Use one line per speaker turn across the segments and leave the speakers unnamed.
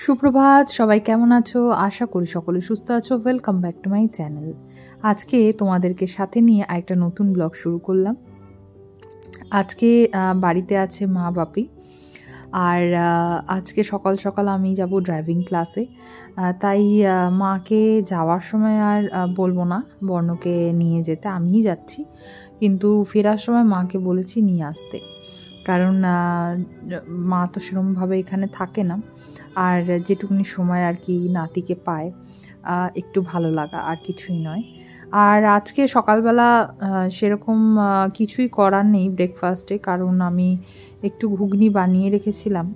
সুপ্রভাত, সবাই কেমন আছো? আশা করি সকলে সুস্থ আছো। Welcome back to my channel. আজকে তোমাদেরকে সাথে নিয়ে একটা নতুন ব্লগ শুরু করলাম। আজকে বাড়িতে আছে মা বাপি, আর আজকে সকাল সকাল আমি যাব ড্রাইভিং ক্লাসে। তাই মাকে যাওয়ার সময় আর বলবো না বর্ণকে নিয়ে যেতে, আমিই যাচ্ছি। কিন্তু ফেরার সময় মাকে বলেছি নিয়ে আসতে, কারণ মা তো সেরকমভাবে এখানে থাকে না। আর যেটুকুনি সময় আর কি নাতিকে পায়, একটু ভালো লাগা, আর কিছুই নয়। আর আজকে সকালবেলা সেরকম কিছুই করার নেই ব্রেকফাস্টে, কারণ আমি একটু ঘুগনি বানিয়ে রেখেছিলাম,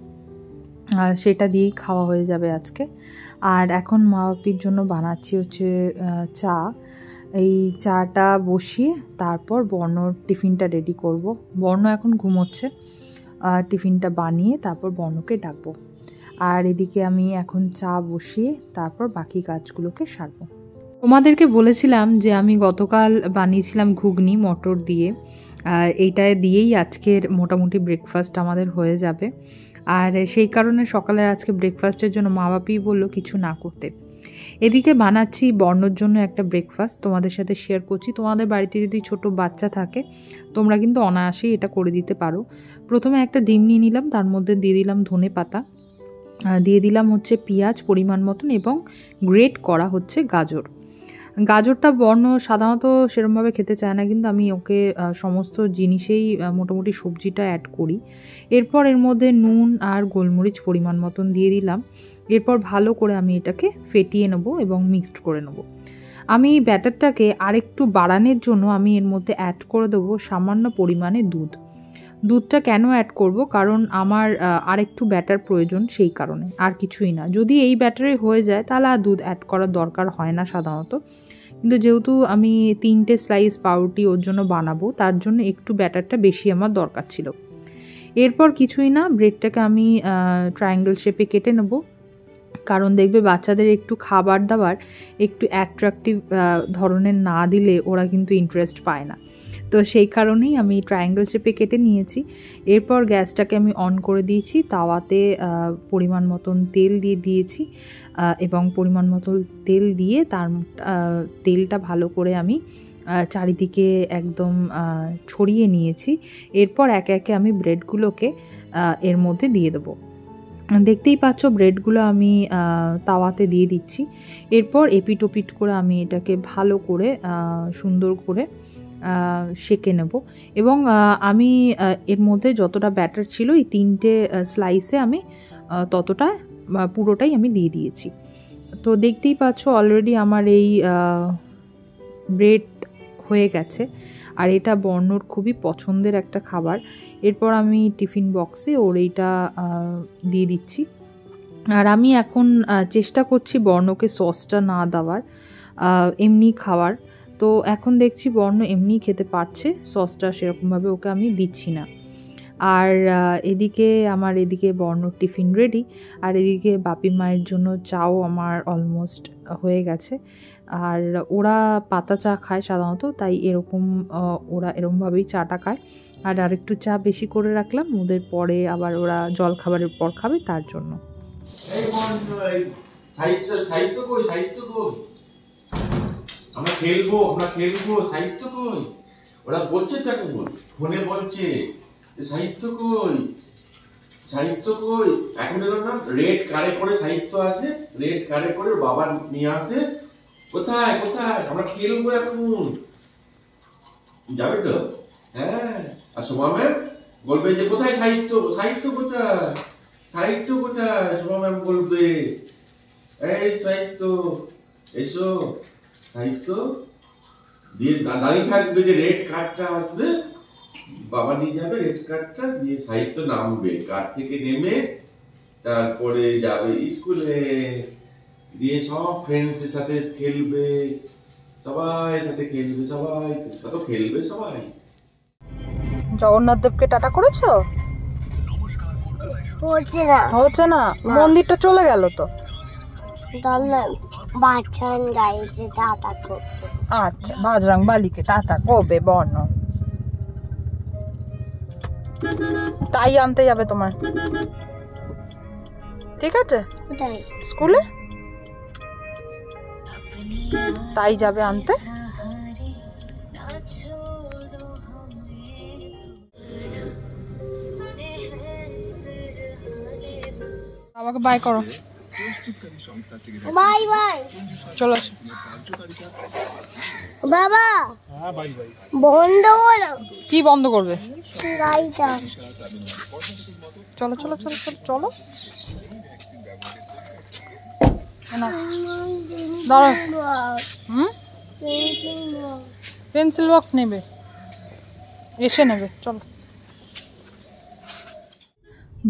সেটা দিয়েই খাওয়া হয়ে যাবে আজকে। আর এখন মা বাপির জন্য বানাচ্ছি হচ্ছে চা। এই চাটা বসিয়ে তারপর বর্ণর টিফিনটা রেডি করব। বর্ণ এখন ঘুমোচ্ছে, টিফিনটা বানিয়ে তারপর বর্ণকে ডাকবো। আর এদিকে আমি এখন চা বসিয়ে তারপর বাকি কাজগুলোকে সারবো। তোমাদেরকে বলেছিলাম যে আমি গতকাল বানিয়েছিলাম ঘুগনি মটর দিয়ে, এইটা দিয়েই আজকের মোটামুটি ব্রেকফাস্ট আমাদের হয়ে যাবে। আর সেই কারণে সকালের আজকে ব্রেকফাস্টের জন্য মা বাপি বললো কিছু না করতে। এদিকে বানাচ্ছি বর্ণর জন্য একটা ব্রেকফাস্ট, তোমাদের সাথে শেয়ার করছি। তোমাদের বাড়িতে যদি ছোট বাচ্চা থাকে তোমরা কিন্তু অনায়াসেই এটা করে দিতে পারো। প্রথমে একটা ডিম নিয়ে নিলাম, তার মধ্যে দিয়ে দিলাম ধনে পাতা, দিয়ে দিলাম হচ্ছে পেঁয়াজ পরিমাণ মতন, এবং গ্রেট করা হচ্ছে গাজর। গাজরটা বর্ণ সাধারণত সেরকমভাবে খেতে চায় না, কিন্তু আমি ওকে সমস্ত জিনিসেই মোটামুটি সবজিটা অ্যাড করি। এরপর এর মধ্যে নুন আর গোলমরিচ পরিমাণ মতন দিয়ে দিলাম। এরপর ভালো করে আমি এটাকে ফেটিয়ে নেব এবং মিক্সড করে নেব। আমি ব্যাটারটাকে আরেকটু বাড়ানোর জন্য আমি এর মধ্যে অ্যাড করে দেবো সামান্য পরিমাণে দুধ। দুধটা কেন অ্যাড করব? কারণ আমার আরেকটু ব্যাটার প্রয়োজন, সেই কারণে, আর কিছুই না। যদি এই ব্যাটারে হয়ে যায় তাহলে আর দুধ অ্যাড করার দরকার হয় না সাধারণত, কিন্তু যেহেতু আমি 3টে স্লাইস পাউরুটি ওর জন্য বানাবো, তার জন্য একটু ব্যাটারটা বেশি আমার দরকার ছিল। এরপর কিছুই না, ব্রেডটাকে আমি ট্রায়াঙ্গেল শেপে কেটে নেব, কারণ দেখবে বাচ্চাদের একটু খাবার দাবার একটু অ্যাট্রাকটিভ ধরনের না দিলে ওরা কিন্তু ইন্টারেস্ট পায় না। তো সেই কারণেই আমি ট্রায়াঙ্গেল শেপে কেটে নিয়েছি। এরপর গ্যাসটাকে আমি অন করে দিয়েছি, তাওয়াতে পরিমাণ মতন তেল দিয়ে দিয়েছি, এবং পরিমাণ মতন তেল দিয়ে তার তেলটা ভালো করে আমি চারিদিকে একদম ছড়িয়ে নিয়েছি। এরপর একে একে আমি ব্রেডগুলোকে এর মধ্যে দিয়ে দেবো। দেখতেই পাচ্ছ ব্রেডগুলো আমি তাওয়াতে দিয়ে দিচ্ছি। এরপর এপিট ওপিট করে আমি এটাকে ভালো করে সুন্দর করে সেঁকে নেব। এবং আমি এর মধ্যে যতটা ব্যাটার ছিল এই 3টে স্লাইসে আমি ততটা পুরোটাই আমি দিয়ে দিয়েছি। তো দেখতেই পাচ্ছ অলরেডি আমার এই ব্রেড হয়ে গেছে, আর এটা বর্ণর খুবই পছন্দের একটা খাবার। এরপর আমি টিফিন বক্সে ওর এইটা দিয়ে দিচ্ছি। আর আমি এখন চেষ্টা করছি বর্ণকে সসটা না দেওয়ার, এমনি খাওয়ার। তো এখন দেখছি বর্ণ এমনি খেতে পারছে, সসটা সেরকমভাবে ওকে আমি দিচ্ছি না। আর এদিকে বর্ণর টিফিন রেডি, আর এদিকে বাপি মায়ের জন্য চাও আমার অলমোস্ট হয়ে গেছে। আর ওরা পাতা চা খায় সাধারণত, তাই ওরা এরকমভাবেই চাটা খায়। আর আরেকটু চা বেশি করে রাখলাম, ওদের পরে আবার ওরা জল খাবারের পর খাবে, তার জন্য।
আমরা খেলবো সাহিত্য কই? ওরা বলছে তো এখন ফোনে বলছে সাহিত্য কই। এখন এলো না রেড কারে করে সাহিত্য আসে, রেড কারে করে বাবা নিয়ে আসে। কোথায় আমরা খেলবো এখন, যাবে তো? হ্যাঁ, আর সোমা ম্যাম বলবে যে কোথায় সাহিত্য কোথায় সোমা ম্যাম বলবে এই সাহিত্য এসো, সাহিত্য দিয়ে দাঁড়িয়ে থাকবে, যে রেড কার্ডটা আসবে বাবা নিয়ে যাবে, রেড কার্ডটা দিয়ে সাহিত্য নামবে, কার্ড থেকে নেমে তারপরে যাবে স্কুলে, দিয়ে সব ফ্রেন্ডসের সাথে খেলবে, সবাই
জগন্নাথ দেবকে টাটা করেছো? হচ্ছে না, মন্দিরটা চলে গেল তো। আচ্ছা, বাজরাং বালিকে টাটা কবে বর্ণ? তাই আনতে যাবে তোমার, ঠিক আছে? স্কুলে তাই যাবে আনতে। বাবাকে বাই করো।
Bye bye.
চলো আসো।
বাবা বন্ধ করো।
কি বন্ধ করবে?
গাড়িটা।
চলো চলো চলো চলো চলো। দাঁড়াও। পেন্সিল বক্স নেবে, এসে নেবে। চলো।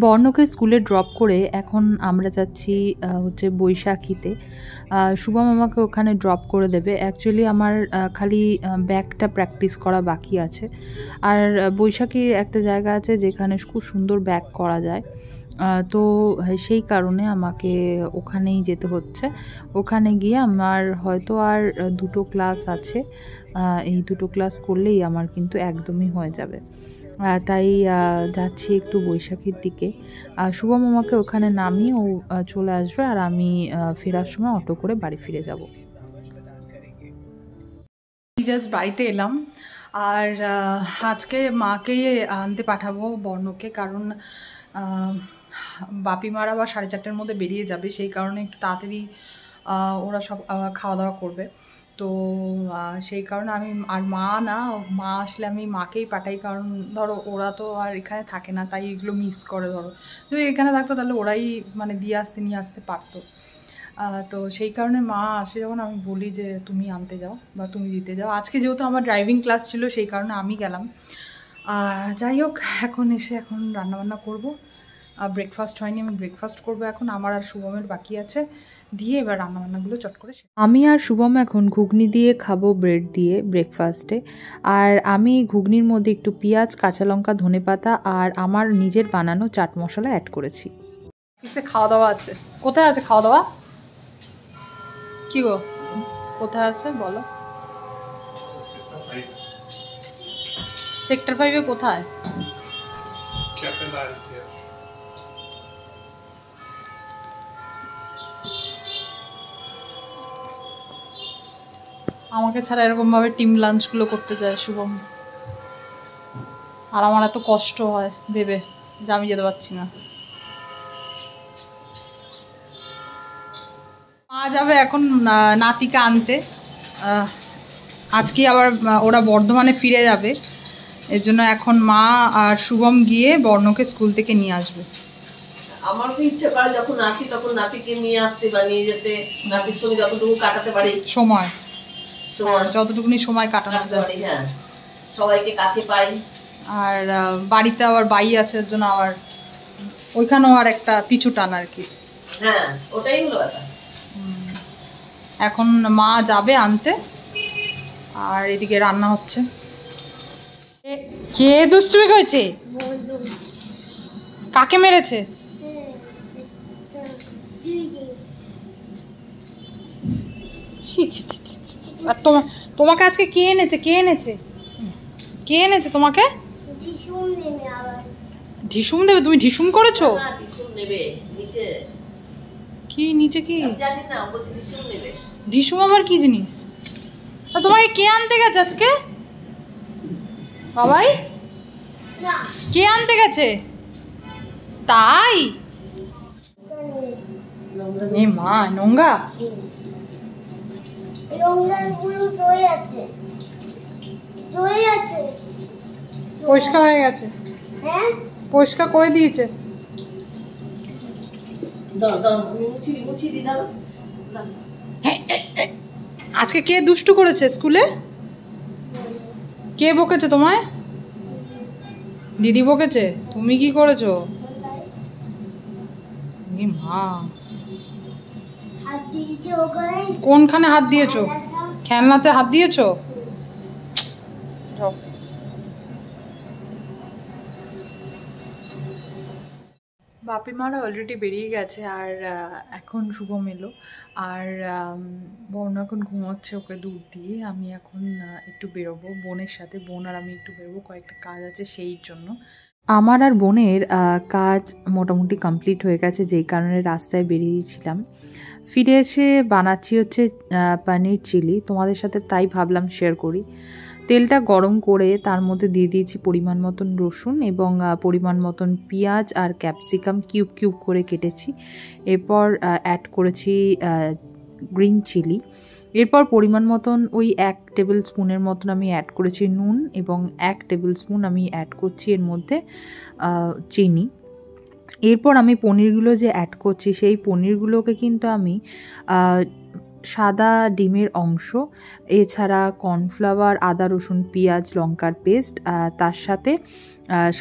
বর্ণকে স্কুলে ড্রপ করে এখন আমরা যাচ্ছি হচ্ছে বৈশাখীতে। শুভম আমাকে ওখানে ড্রপ করে দেবে। অ্যাকচুয়ালি আমার খালি ব্যাগটা প্র্যাকটিস করা বাকি আছে। আর বৈশাখীর একটা জায়গা আছে যেখানে খুব সুন্দর ব্যাগ করা যায়, তো সেই কারণে আমাকে ওখানেই যেতে হচ্ছে। ওখানে গিয়ে আমার হয়তো আর 2টো ক্লাস আছে, এই 2টো ক্লাস করলেই আমার কিন্তু একদমই হয়ে যাবে। তাই যাচ্ছি একটু বৈশাখীর দিকে। শুভম আমাকে ওখানে নামিয়ে ও চলে আসবে, আর আমি ফেরার সময় অটো করে বাড়ি ফিরে যাব। জাস্ট বাড়িতে এলাম, আর আজকে মাকে আনতে পাঠাবো বর্ণকে, কারণ বাপিমারা আবার 4:30টার মধ্যে বেরিয়ে যাবে, সেই কারণে একটু তাড়াতাড়ি ওরা সব খাওয়া দাওয়া করবে। তো সেই কারণে আমি আর মা আসলে আমি মাকেই পাঠাই, কারণ ধরো ওরা তো আর এখানে থাকে না, তাই এগুলো মিস করে। ধরো যদি এখানে থাকতো তাহলে ওরাই মানে নিয়ে আসতে পারতো। তো সেই কারণে মা আসে যখন আমি বলি যে তুমি আনতে যাও বা তুমি দিতে যাও। আজকে যেহেতু আমার ড্রাইভিং ক্লাস ছিল সেই কারণে আমি গেলাম। যাই হোক, এখন এসে এখন রান্নাবান্না করব। ব্রেকফাস্ট হয়নি, আমি ব্রেকফাস্ট করবো এখন। আমার আর শুভমের বাকি আছে, দিয়ে এবার রান্নাবান্নাগুলো চট করে। আমি আর শুভম এখন ঘুগনি দিয়ে খাবো, ব্রেড দিয়ে ব্রেকফাস্টে। আর আমি ঘুগনির মধ্যে একটু পেঁয়াজ, কাঁচা লঙ্কা, ধনেপাতা আর আমার নিজের বানানো চাট মশলা অ্যাড করেছি। অফিসে খাওয়া দাওয়া আছে। কোথায় আছে খাওয়া দাওয়া? কি গো, কোথায় আছে বলো? সেক্টর 5-এ কোথায়? আমাকে ছাড়া এরকম ভাবে টিম লাঞ্চগুলো করতে যায় শুভম, আর আমার এত কষ্ট হয় ভেবে যে আমি যেতে পারছি না। মা যাবে এখন নাতিকে আনতে। আজকে আবার ওরা বর্ধমানে ফিরে যাবে, এর জন্য এখন মা আর শুভম গিয়ে বর্ণকে স্কুল থেকে নিয়ে আসবে।
আমার তো ইচ্ছে করে যখন আসি তখন নাতিকে নিয়ে আসতে বা নিয়ে যেতে, নাতির সঙ্গে যতটুকু কাটাতে পারি
সময়, যতটুকুনি সময় কাটানো যায়।
হ্যাঁ, সবাইকে কাছে পাই।
আর বাড়িতে আবার বাই আছে, এর জন্য আবার ওইখানেও আর একটা পিছু টান আর কি।
হ্যাঁ, ওটাই হলো ব্যাপার।
এখন মা যাবে আনতে, আর এদিকে রান্না হচ্ছে। কে দুষ্টুমি করেছে? কাকে মেরেছে? আর তোমাকে আজকে কে এনেছে? তোমাকে? ঢিসুম দেবে? তুমি ঢিসুম করেছো? কি নিচে? কি ঢিসুম আবার কি জিনিস? তোমাকে কে আনতে গেছে আজকে? বাবাই কে আনতে গেছে? তাই? এ মা, নোংরা পরিষ্কার হয়ে গেছে, পরিষ্কার করে দিয়েছে। আজকে কে দুষ্টু করেছে স্কুলে? কে বকেছে তোমায়? দিদি বকেছে? তুমি কি করেছো? মা, কোনখানে হাত দিয়েছো? খেলনাতে হাত দিয়েছো? বাপিমারা অলরেডি বেরিয়ে গেছে, আর এখন শুভম এলো, আর বোন এখন ঘুমোচ্ছে, ওকে দুধ দিয়ে। আমি এখন একটু বেরোবো বোনের সাথে, বোন আর আমি একটু বেরোবো, কয়েকটা কাজ আছে সেই জন্য। আমার আর বোনের কাজ মোটামুটি কমপ্লিট হয়ে গেছে, যেই কারণে রাস্তায় বেরিয়েছিলাম। ফিরে এসে বানাচ্ছি হচ্ছে পনির চিলি, তোমাদের সাথে তাই ভাবলাম শেয়ার করি। তেলটা গরম করে তার মধ্যে দিয়ে দিয়েছি পরিমাণ মতন রসুন এবং পরিমাণ মতন পেঁয়াজ আর ক্যাপসিকাম কিউব কিউব করে কেটেছি। এরপর অ্যাড করেছি গ্রিন চিলি। এরপর পরিমাণ মতন ওই 1 টেবিল স্পুনের মতন আমি অ্যাড করেছি নুন এবং 1 টেবিল স্পুন আমি অ্যাড করছি এর মধ্যে চিনি। এরপর আমি পনিরগুলো যে অ্যাড করছি সেই পনিরগুলোকে কিন্তু আমি সাদা ডিমের অংশ, এছাড়া কর্নফ্লাওয়ার, আদা রসুন পেঁয়াজ লঙ্কার পেস্ট, তার সাথে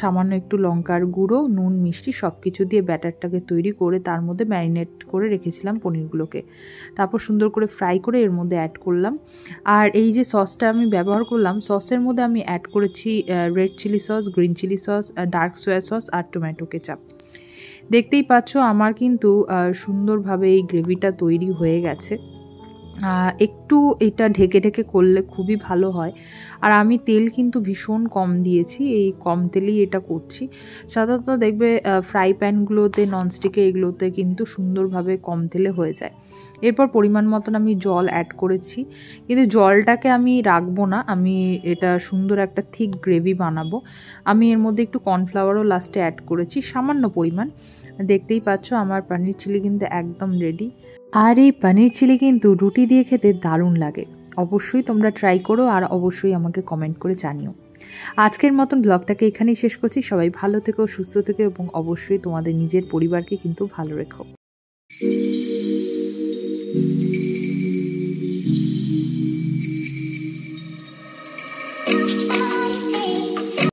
সামান্য একটু লঙ্কার গুঁড়ো, নুন, মিষ্টি সব কিছু দিয়ে ব্যাটারটাকে তৈরি করে তার মধ্যে ম্যারিনেট করে রেখেছিলাম পনিরগুলোকে। তারপর সুন্দর করে ফ্রাই করে এর মধ্যে অ্যাড করলাম। আর এই যে সসটা আমি ব্যবহার করলাম, সসের মধ্যে আমি অ্যাড করেছি red chilli sauce, green chilli sauce, dark soya sauce আর টমেটো কেচাপ। দেখতেই পাচ্ছ আমার কিন্তু সুন্দরভাবে এই গ্রেভিটা তৈরি হয়ে গেছে। একটু এটা ঢেকে ঢেকে করলে খুবই ভালো হয়। আর আমি তেল কিন্তু ভীষণ কম দিয়েছি, এই কম তেলেই এটা করছি। সাধারণত দেখবে ফ্রাই প্যানগুলোতে, ননস্টিকে এগুলোতে কিন্তু সুন্দরভাবে কম তেলে হয়ে যায়। এরপর পরিমাণ মতন আমি জল অ্যাড করেছি, কিন্তু জলটাকে আমি রাখবো না, আমি এটা সুন্দর একটা থিক গ্রেভি বানাবো। আমি এর মধ্যে একটু কর্নফ্লাওয়ারও লাস্টে অ্যাড করেছি সামান্য পরিমাণ। দেখতেই পাচ্ছ আমার পনির চিলি কিন্তু একদম রেডি। আর এই পনির চিলি কিন্তু রুটি দিয়ে খেতে দারুণ লাগে। অবশ্যই তোমরা ট্রাই করো আর অবশ্যই আমাকে কমেন্ট করে জানিও। আজকের মতন ব্লগটাকে এখানেই শেষ করছি। সবাই ভালো থেকো, সুস্থ থেকো এবং অবশ্যই তোমাদের নিজের পরিবারকে কিন্তু ভালো রেখো।